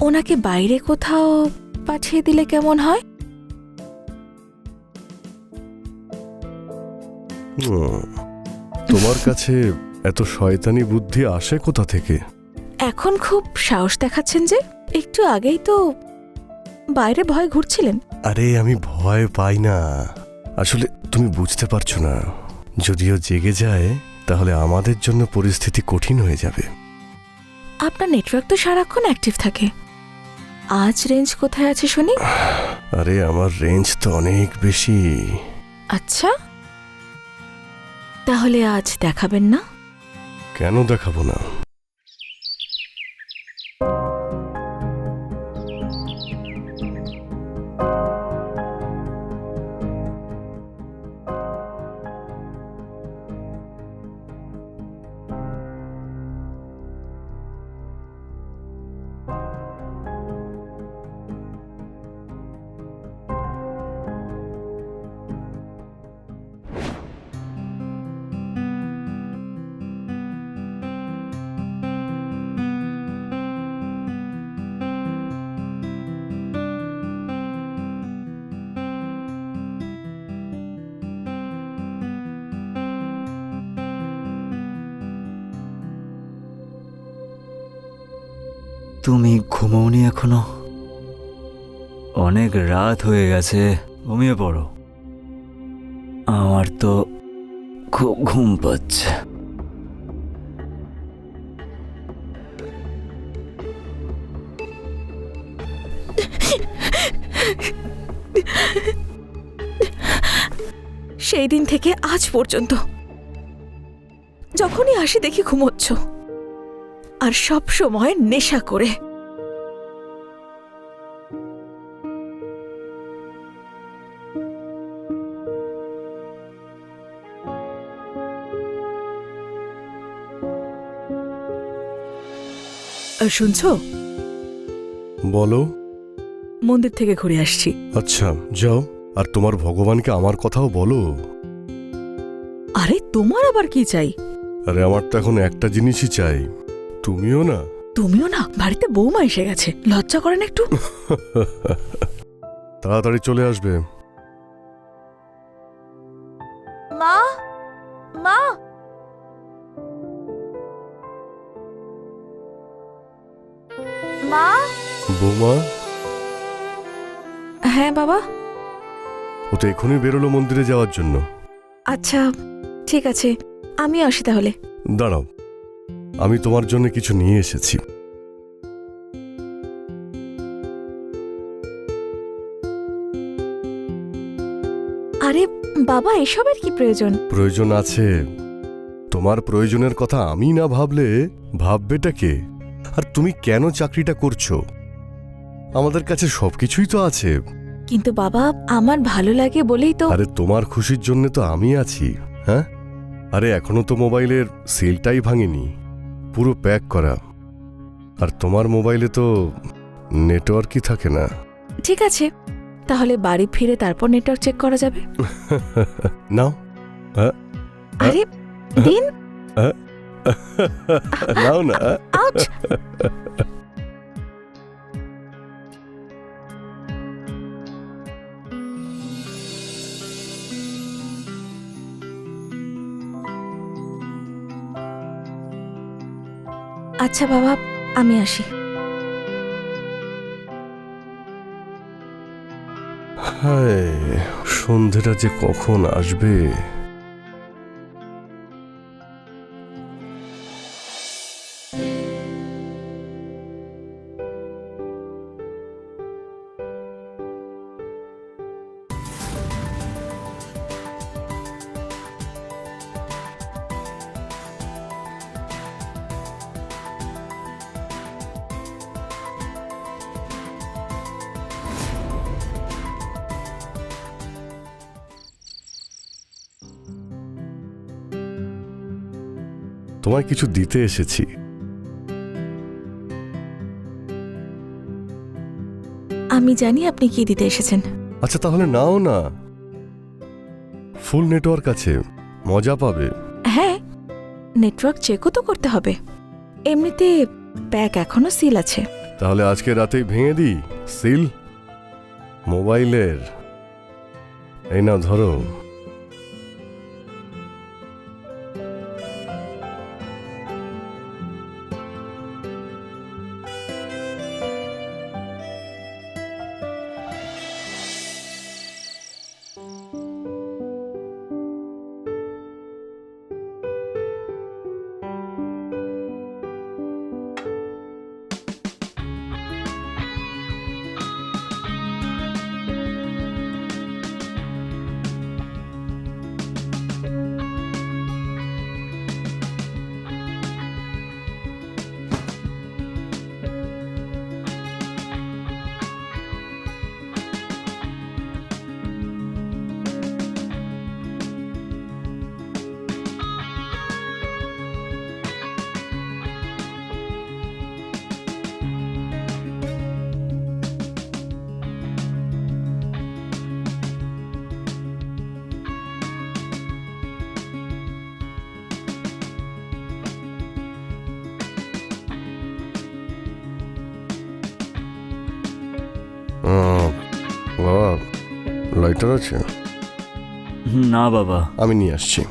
ওনাকে বাইরে কোথাও পাঠিয়ে দিলে কেমন হয়? তোমার কাছে এত শয়তানি বুদ্ধি আসে কোথা থেকে? এখন খুব সাহস দেখাচ্ছেন যে? একটু আগেই তো বাইরে ভয় ঘুরছিলেন। আরে আমি ভয় পাই না, আসলে তুমি বুঝতে পারছো না, যদিও জেগে যায় তাহলে আমাদের জন্য পরিস্থিতি কঠিন হয়ে যাবে। আপনার নেটওয়ার্ক তো সারাক্ষণ অ্যাক্টিভ থাকে। আজ রেঞ্জ কোথায় আছে শুনি? আরে আমার রেঞ্জ তো অনেক বেশি। আচ্ছা, তাহলে আজ দেখাবেন না? কেন দেখাবো না? তুমি ঘুমোওনি এখনো? অনেক রাত হয়ে গেছে, ঘুমিয়ে পড়ো। আমার তো খুব ঘুম পাচ্ছে। সেই দিন থেকে আজ পর্যন্ত যখনই আসি দেখি ঘুমোচ্ছ, আর সব সময় নেশা করে। শুনছো? বলো। মন্দির থেকে ঘুরে আসছি। আচ্ছা যাও, আর তোমার ভগবানকে আমার কথাও বলো। আরে তোমার আবার কি চাই? আরে আমার তো এখন একটা জিনিসই চাই, তুমিও না। তুমিও না? বাড়িতে বৌমা এসে গেছে, লজ্জা করেন একটু? তাড়াতাড়ি চলে আসবে। মা, মা, মা। বৌমা? হ্যাঁ বাবা। ও তো এখনই বেরোলো মন্দিরে যাওয়ার জন্য। আচ্ছা ঠিক আছে, আমি আসি তাহলে। দাঁড়াও, আমি তোমার জন্য কিছু নিয়ে এসেছি। আরে বাবা, এসবের কি প্রয়োজন? প্রয়োজন আছে। তোমার প্রয়োজনের কথা আমি না ভাবলে ভাববেটা কে? আর তুমি কেন চাকরিটা করছো? আমাদের কাছে সবকিছুই তো আছে। কিন্তু বাবা, আমার ভালো লাগে বলেই তো। আরে তোমার খুশির জন্য তো আমি আছি। হ্যাঁ, আরে এখনো তো মোবাইলের সিলটাই ভাঙেনি, পুরো প্যাক করা। আর তোমার মোবাইলে তো নেটওয়ার্কই থাকে না। ঠিক আছে, তাহলে বাড়ি ফিরে তারপর নেটওয়ার্ক চেক করা যাবে। নাও। আরে দিন। নাও না। আউচ! আচ্ছা বাবা, আমি আসি। হায়, সন্ধেটা যে কখন আসবে। তোমায় কিছু দিতে এসেছি। আমি জানি আপনি কি দিতে এসেছেন। আচ্ছা তাহলে নাও না, ফুল নেটওয়ার্ক আছে, মজা পাবে। হ্যাঁ, নেটওয়ার্ক চেকও তো করতে হবে। এমনিতে প্যাক এখনো সিল আছে। তাহলে আজকে রাতেই ভেঙে দিই সিল মোবাইলের। এই নাও ধরো। বাবা লাইটার আছে? না বাবা। আমি নিয়ে আসছি।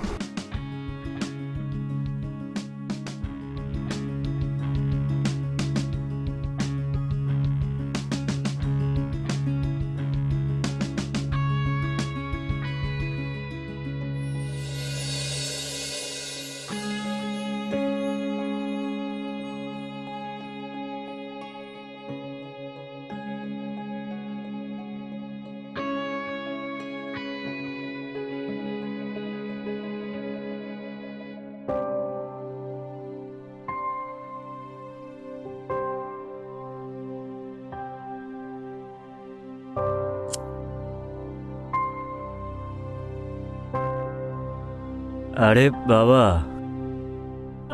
আরে বাবা,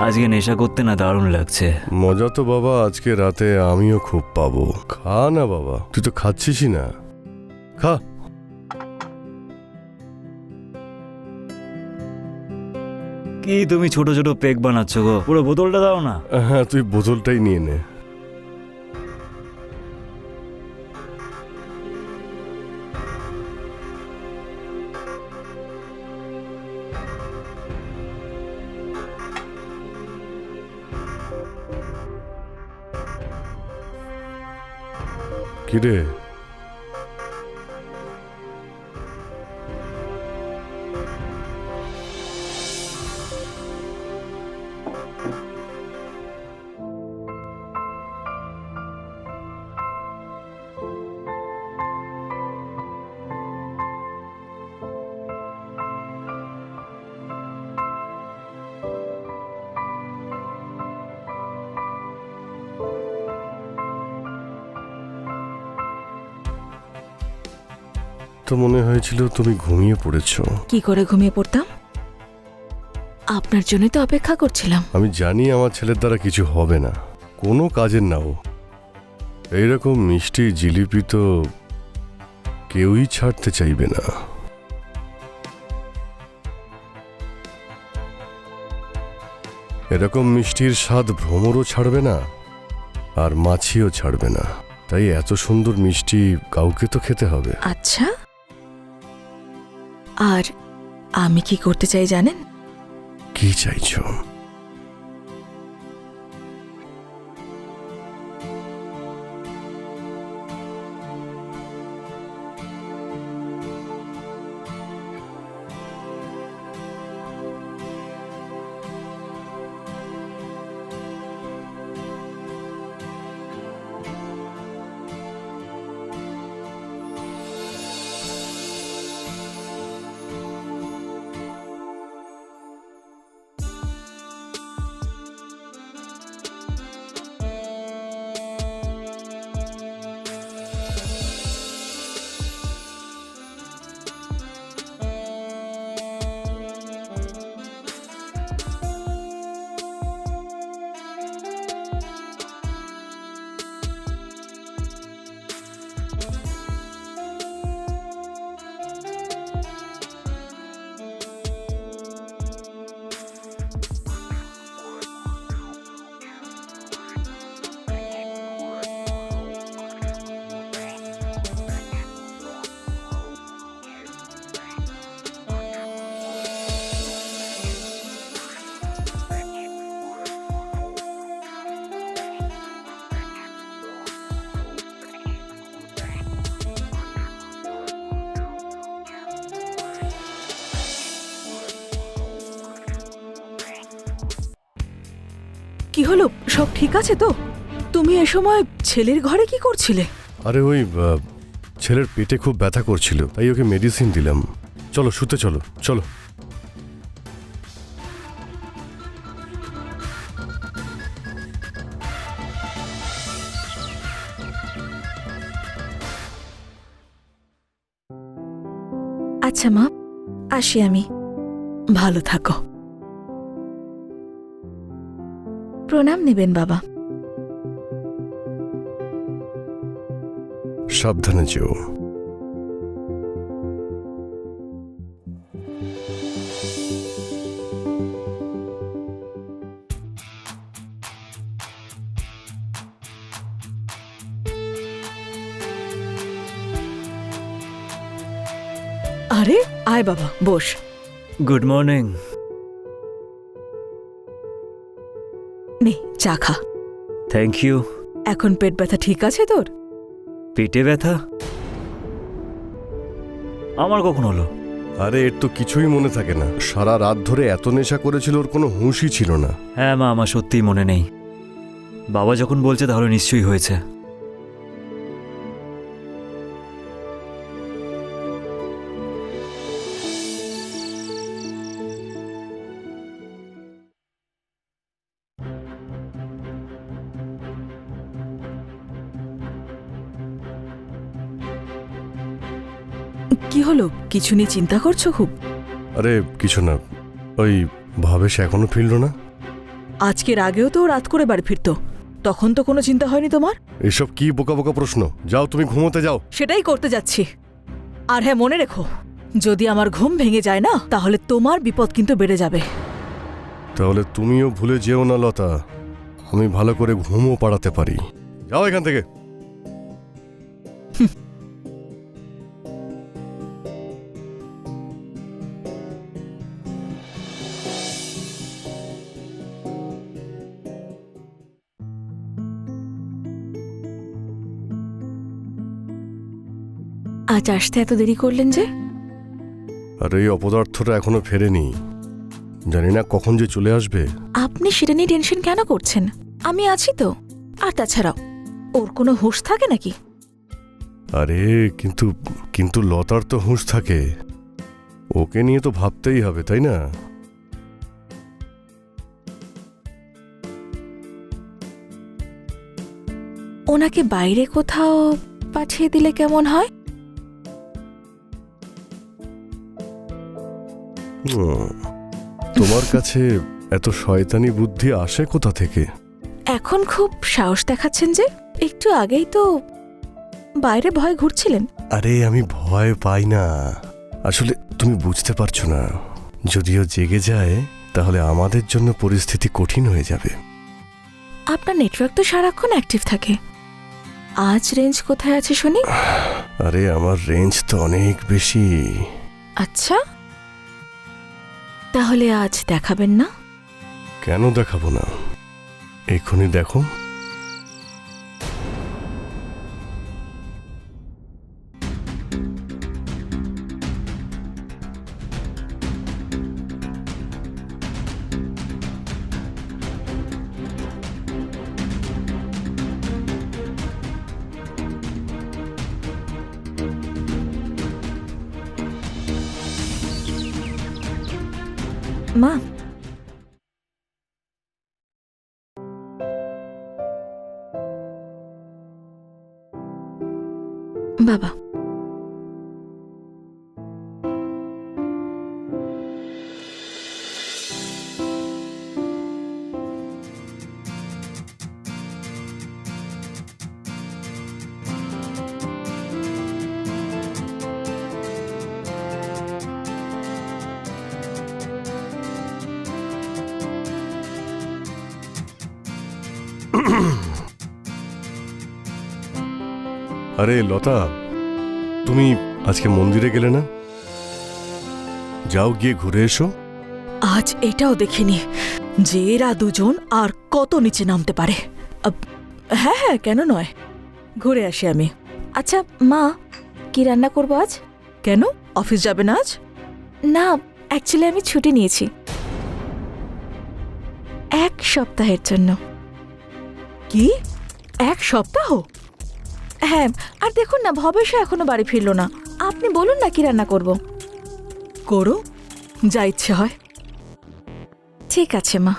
আজকে নেশা করতে না দারুণ লাগছে। মজা তো বাবা আজকে রাতে আমিও খুব পাবো। খা না বাবা, তুই তো খাচ্ছিসই না, খা। কি তুমি ছোট ছোট পেক বানাচ্ছ গো, পুরো বোতলটা দাও না। হ্যাঁ, তুই বোতলটাই নিয়ে নে। কিরে, তো মনে হয়েছিল তুমি ঘুমিয়ে পড়েছো। কি করে ঘুমিয়ে পড়তাম? আপনার জন্য তো অপেক্ষা করছিলাম। আমি জানি আমার ছেলের দ্বারা কিছু হবে না, কোনো কাজের নাও। এইরকম মিষ্টি জিলিপি তো কেউই ছাড়তে চাইবে না। এরকম মিষ্টির স্বাদ ভ্রমরও ছাড়বে না, আর মাছিও ছাড়বে না। তাই এত সুন্দর মিষ্টি কাউকে তো খেতে হবে। আচ্ছা, আর আমি কি করতে চাই জানেন? কি চাইছো? কি হলো, সব ঠিক আছে তো? তুমি এ সময় ছেলের ঘরে কি করছিলে? আরে ওই ছেলের পেটে খুব ব্যথা করছিল, তাই ওকে মেডিসিন দিলাম। চলো শুতে চলো, চলো। আচ্ছা মা, আসি আমি। ভালো থাকো। প্রণাম নেবেন বাবা। সাবধানে যেও। আরে আয় বাবা, বস। Good morning. নে চা খা। Thank you. এখন পেট ব্যথা ঠিক আছে তোর? পেটে ব্যথা আমার কখন হলো? আরে এর তো কিছুই মনে থাকে না, সারা রাত ধরে এত নেশা করেছিল ওর কোনো হুঁশই ছিল না। হ্যাঁ মা, আমার সত্যিই মনে নেই। বাবা যখন বলছে তাহলে নিশ্চয়ই হয়েছে। কি হলো, কিছু নিয়ে চিন্তা করছো খুব? আরে কিছু না, ওই ভাবেশ এখনো ফিরল না। আজকের আগেও তো ও রাত করে বাড়ি ফিরতো, তখন তো কোনো চিন্তা হয়নি তোমার? এসব কি বোকা বোকা প্রশ্ন, যাও তুমি ঘুমোতে যাও। সেটাই করতে যাচ্ছি। আর হ্যাঁ, মনে রেখো, যদি আমার ঘুম ভেঙে যায় না, তাহলে তোমার বিপদ কিন্তু বেড়ে যাবে। তাহলে তুমিও ভুলে যেও না লতা, আমি ভালো করে ঘুমও পাড়াতে পারি। যাও এখান থেকে। আজ আসতে এত দেরি করলেন যে? আর এই অপদার্থটা এখনো ফেরেনি, জানি না কখন যে চলে আসবে। আপনি সেটা নিয়ে টেনশন কেন করছেন? আমি আছি তো। আর তাছাড়াও ওর কোনো হুঁশ থাকে নাকি? আরে কিন্তু কিন্তু লতার তো হুঁশ থাকে, ওকে নিয়ে তো ভাবতেই হবে, তাই না? ওনাকে বাইরে কোথাও পাঠিয়ে দিলে কেমন হয়? তোমার কাছে এত শয়তানি বুদ্ধি আসে কোথা থেকে? এখন খুব সাহস দেখাচ্ছেন যে? একটু আগেই তো বাইরে ভয় ঘুরছিলেন। আরে আমি ভয় পাই না, আসলে তুমি বুঝতে পারছো না, যদিও জেগে যায় তাহলে আমাদের জন্য পরিস্থিতি কঠিন হয়ে যাবে। আপনার নেটওয়ার্ক তো সারাক্ষণ অ্যাক্টিভ থাকে। আজ রেঞ্জ কোথায় আছে শুনি? আরে আমার রেঞ্জ তো অনেক বেশি। আচ্ছা, তাহলে আজ দেখাবেন না? কেন দেখাবো না, এক্ষুনি দেখো। মা, বাবা, আরে লতা, তুমি আজকে মন্দিরে গেলে না? যাও গিয়ে ঘুরে এসো। আজ এটাও দেখিনি যে এরা দুজন আর কত নিচে নামতে পারে। হ্যাঁ হ্যাঁ, কেন নয়, ঘুরে আসি আমি। আচ্ছা মা, কি রান্না করবো আজ? কেন, অফিস যাবে না আজ? না, অ্যাকচুয়ালি আমি ছুটি নিয়েছি। এক সপ্তাহের জন্য। কি 1 সপ্তাহ? হ্যাঁ, আর দেখুন না, ভবেশ এখনো বাড়ি ফিরলো না। আপনি বলুন না কি রান্না করব। করো, যা ইচ্ছে হয়। ঠিক আছে মা।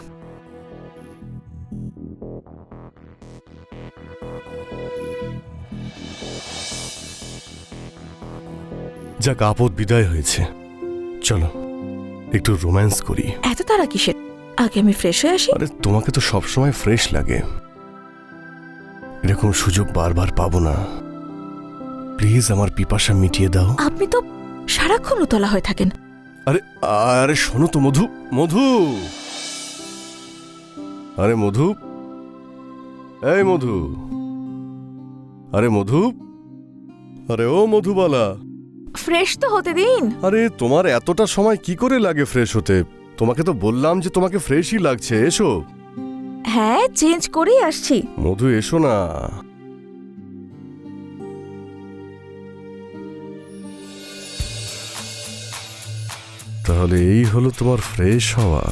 যাক, আপদ বিদায় হয়েছে। চলো একটু রোম্যান্স করি। এত তারা কিসের? আগে আমি ফ্রেশ হয়ে আসি। আরে তোমাকে তো সবসময় ফ্রেশ লাগে, এরকম সুযোগ বারবার পাবো না। প্লিজ আমার পিপাসা মিটিয়ে দাও। আপনি তো সারাক্ষণ উতলা হয়ে থাকেন। আরে আরে শোনো তো মধু, মধু, আরে মধু, এই মধু, আরে মধু, আরে ও মধুবালা। ফ্রেশ তো হতে দিন। আরে তোমার এতটা সময় কি করে লাগে ফ্রেশ হতে? তোমাকে তো বললাম যে তোমাকে ফ্রেশই লাগছে, এসো। হ্যাঁ, চেঞ্জ করেই আসছি। মধু এসো না। তাহলে এই হলো তোমার ফ্রেশ হওয়া?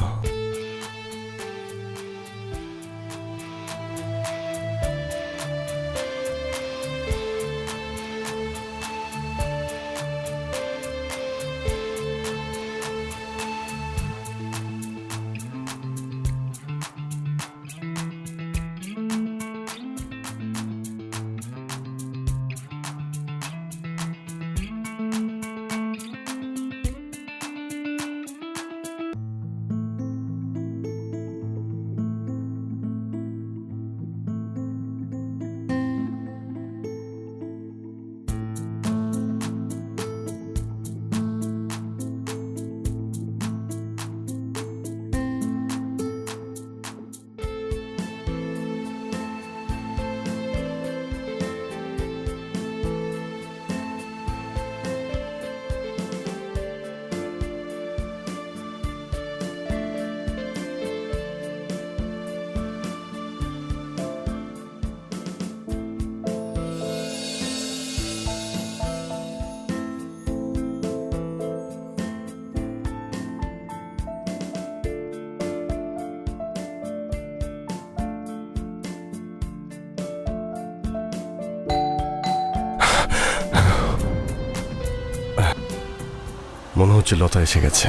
মনে হচ্ছে লতা এসে গেছে।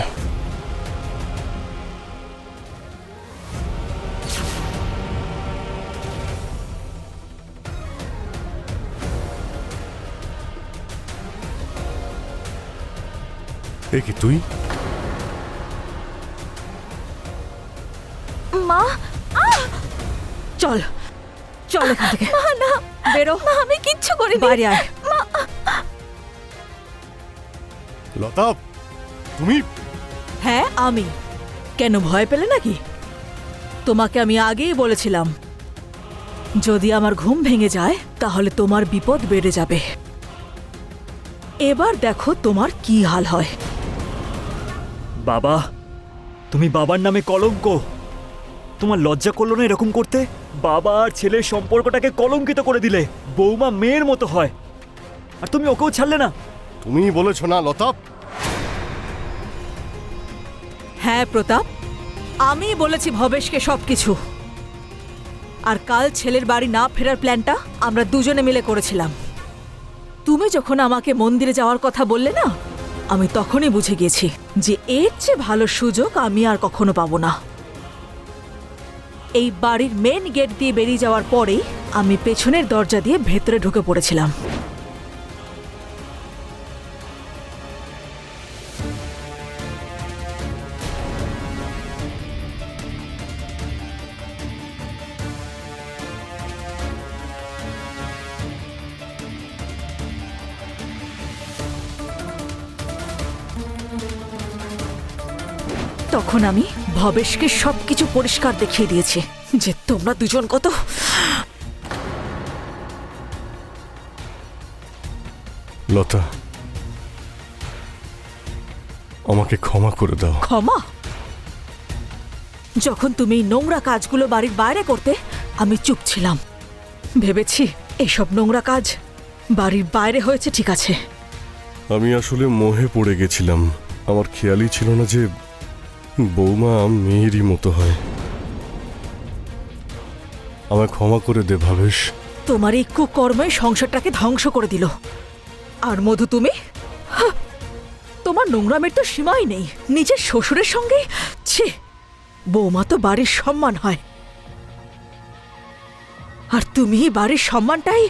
এ কি তুই? মা, চল চল এখান থেকে। না, বেরো। আমি কিচ্ছু করিনি। বাইরে আয়। লতা, তুমি? হ্যাঁ আমি। কেন ভয় পেলে নাকি? তোমাকে আমি আগেই বলেছিলাম, যদি আমার ঘুম ভেঙে যায় তাহলে তোমার বিপদ বেড়ে যাবে। এবার দেখো তোমার কি হাল হয়। বাবা, তুমি বাবার নামে কলঙ্ক। তোমার লজ্জা করলো না এরকম করতে? বাবা আর ছেলের সম্পর্কটাকে কলঙ্কিত করে দিলে। বৌমা মেয়ের মতো হয়, আর তুমি ওকেও ছাড়লে না। তুমি বলেছো না লতা? হ্যাঁ প্রতাপ, আমি বলেছি ভবেশকে সবকিছু। আর কাল ছেলের বাড়ি না ফেরার প্ল্যানটা আমরা দুজনে মিলে করেছিলাম। তুমি যখন আমাকে মন্দিরে যাওয়ার কথা বললে না, আমি তখনই বুঝে গেছি যে এর চেয়ে ভালো সুযোগ আমি আর কখনো পাবো না। এই বাড়ির মেন গেট দিয়ে বেরিয়ে যাওয়ার পরেই আমি পেছনের দরজা দিয়ে ভেতরে ঢুকে পড়েছিলাম। তখন আমি ভবেশকে সবকিছু পরিষ্কার দেখিয়ে দিয়েছি যে তোমরা দুজন কত। লতা, আমাকে ক্ষমা করে দাও। ক্ষমা? যখন তুমি এই নোংরা কাজগুলো বাড়ির বাইরে করতে আমি চুপ ছিলাম। ভেবেছি এসব নোংরা কাজ বাড়ির বাইরে হয়েছে, ঠিক আছে। আমি আসলে মোহে পড়ে গেছিলাম। আমার খেয়ালই ছিল না যে বৌমা মেয়েরই মতো হয়। আমায় ক্ষমা করে দে ভাবেশ। তোমার এই কুকর্মই সংসারটাকে ধ্বংস করে দিল। আর মধু তুমি, হাহ, তোমার নোংরামের তো সীমাই নেই। নিজের শ্বশুরের সঙ্গে ছি, বৌমা তো বাড়ির সম্মান হয়, আর তুমি বাড়ির সম্মানটাই।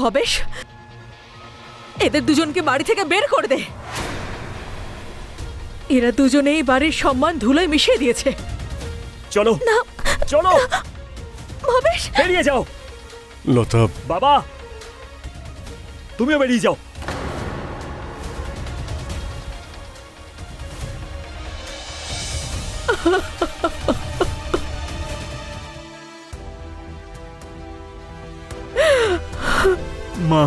ভবেশ, এদের দুজনকে বাড়ি থেকে বের করে দে। এরা দুজনেই বাড়ির সম্মান ধুলোয় মিশিয়ে দিয়েছে। চলো না চলো, ভবেশ, বেরিয়ে যাও। লতা, বাবা, তুমিও বেরিয়ে যাও। মা,